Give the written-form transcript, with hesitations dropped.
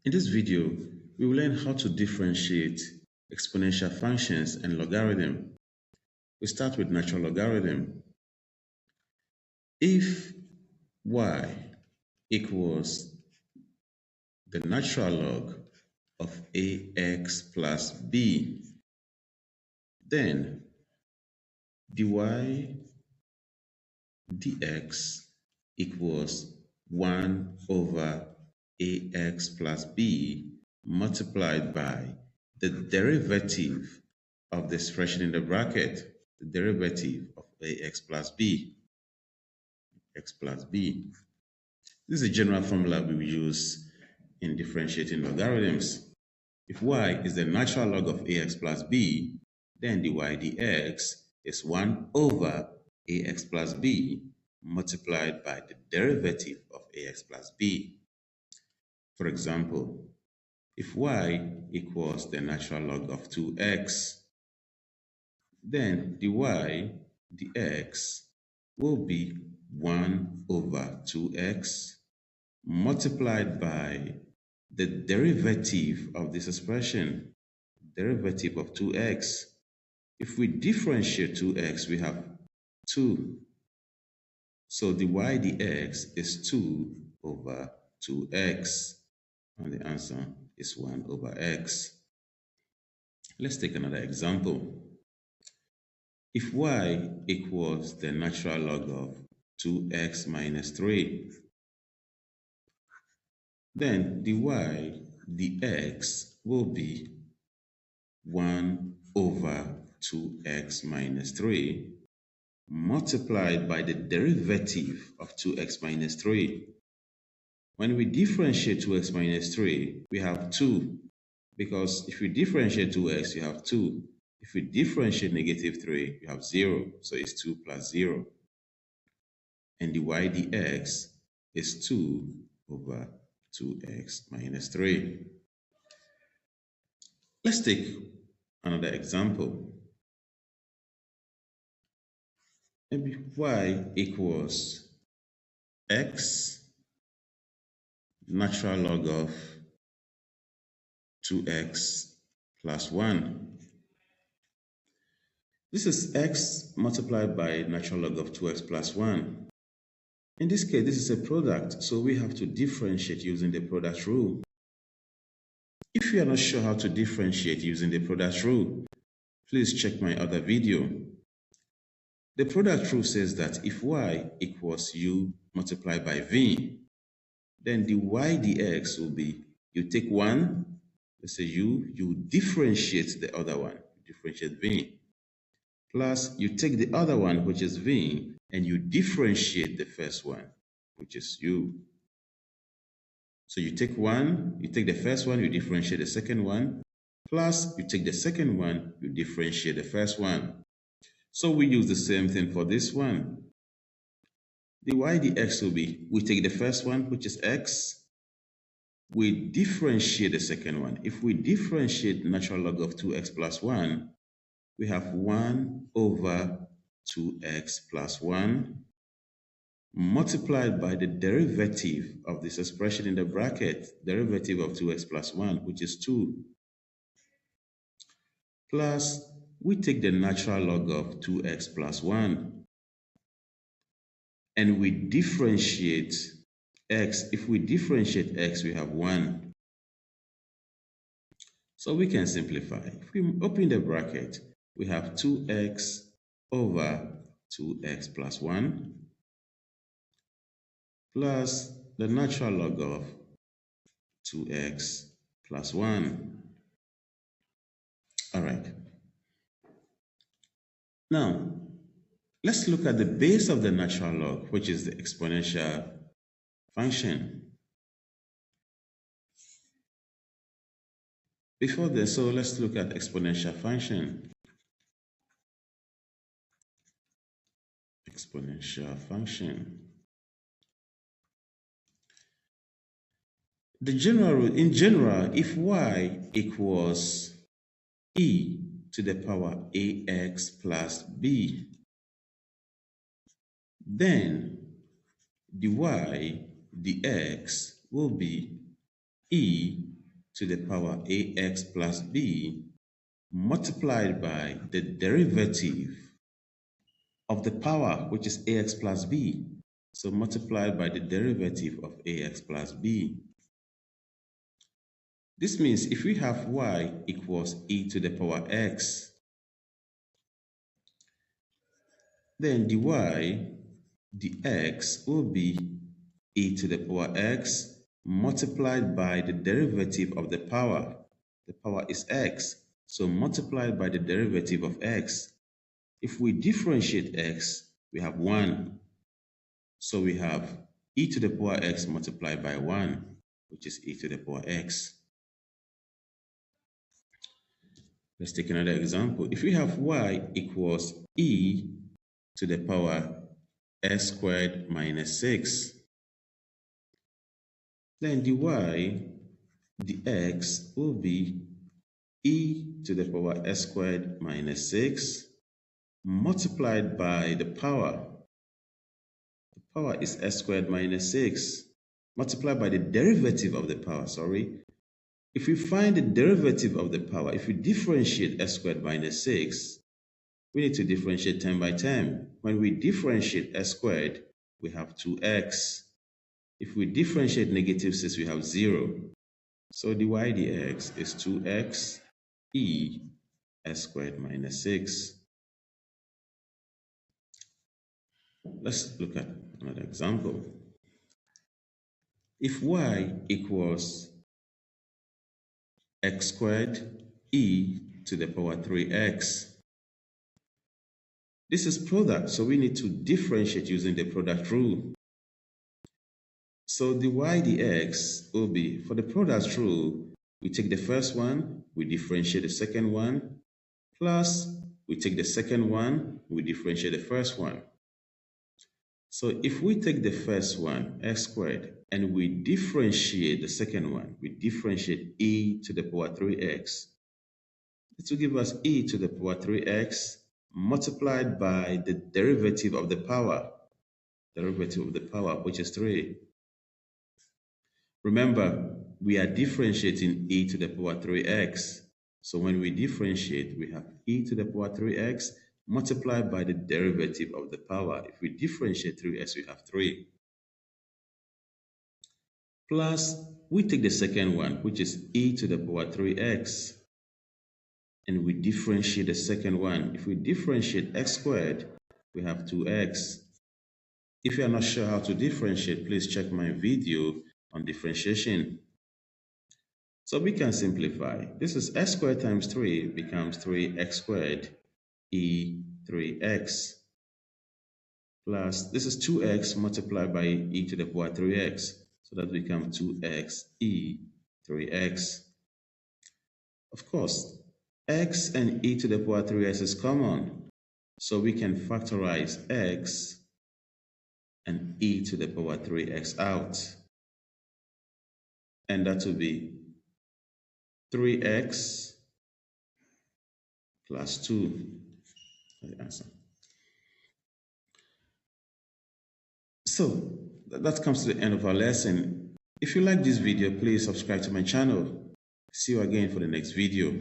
In this video, we will learn how to differentiate exponential functions and logarithm. We start with natural logarithm. If y equals the natural log of ax plus b, then dy dx equals 1 over ax plus b multiplied by the derivative of the expression in the bracket, the derivative of ax plus b, x plus b. This is a general formula we will use in differentiating logarithms. If y is the natural log of ax plus b, then dy dx is 1 over ax plus b multiplied by the derivative of ax plus b. For example, if y equals the natural log of 2x, then dy dx will be 1 over 2x multiplied by the derivative of this expression, derivative of 2x. If we differentiate 2x, we have 2. So dy dx is 2 over 2x, and the answer is 1 over x. Let's take another example. If y equals the natural log of 2x minus 3, then dy dx will be 1 over 2x minus 3 multiplied by the derivative of 2x minus 3. When we differentiate 2x minus 3, we have 2, because if we differentiate 2x, you have 2. If we differentiate negative 3, you have 0, so it's 2 plus 0. And dy dx is 2 over 2x minus 3. Let's take another example. Maybe y equals x natural log of 2x plus 1. This is x multiplied by natural log of 2x plus 1. In this case, this is a product, so we have to differentiate using the product rule. If you are not sure how to differentiate using the product rule, please check my other video. The product rule says that if y equals u multiplied by v, then dy dx will be, you take one, let's say u, you differentiate the other one, you differentiate v, plus you take the other one, which is v, and you differentiate the first one, which is u. So you take one, you take the first one, you differentiate the second one, plus you take the second one, you differentiate the first one. So we use the same thing for this one. Dy dx will be, we take the first one, which is x, we differentiate the second one. If we differentiate natural log of 2x plus 1, we have 1 over 2x plus 1 multiplied by the derivative of this expression in the bracket, derivative of 2x plus 1, which is 2, plus we take the natural log of 2x plus 1 and we differentiate x. If we differentiate x, we have 1. So we can simplify. If we open the bracket, we have 2x over 2x plus 1 plus the natural log of 2x plus 1. All right. Now, let's look at the base of the natural log, which is the exponential function. Before this, so let's look at exponential function. Exponential function. In general, if y equals e to the power ax plus b, then dy dx will be e to the power ax plus b multiplied by the derivative of the power, which is ax plus b. So multiplied by the derivative of ax plus b. This means if we have y equals e to the power x, then dy dx will be e to the power x multiplied by the derivative of the power. The power is x, so multiplied by the derivative of x. If we differentiate x, we have 1. So we have e to the power x multiplied by 1, which is e to the power x. Let's take another example. If we have y equals e to the power s squared minus 6, then dy dx will be e to the power s squared minus 6 multiplied by the power. The power is s squared minus 6 multiplied by the derivative of the power, If we find the derivative of the power, if we differentiate s squared minus 6, we need to differentiate term by term. When we differentiate s squared, we have 2x. If we differentiate negative 6, we have 0. So dy dx is 2x e s squared minus 6. Let's look at another example. If y equals x squared e to the power 3x, this is product, so we need to differentiate using the product rule. So dy dx will be, for the product rule, we take the first one, we differentiate the second one, plus we take the second one, we differentiate the first one. So if we take the first one, x squared, and we differentiate the second one, we differentiate e to the power 3x, it will give us e to the power 3x multiplied by the derivative of the power, which is 3. Remember, we are differentiating e to the power 3x. So when we differentiate, we have e to the power 3x multiplied by the derivative of the power. If we differentiate 3x, we have 3. Plus, we take the second one, which is e to the power 3x, and we differentiate the second one. If we differentiate x squared, we have 2x. If you are not sure how to differentiate, please check my video on differentiation. So we can simplify. This is x squared times 3 becomes 3x squared e 3x, plus this is 2x multiplied by e to the power 3x, so that becomes 2x e 3x. Of course, x and e to the power 3x is common, so we can factorize x and e to the power 3x out, and that will be 3x plus 2. The answer. So that comes to the end of our lesson. If you like this video, please subscribe to my channel. See you again for the next video.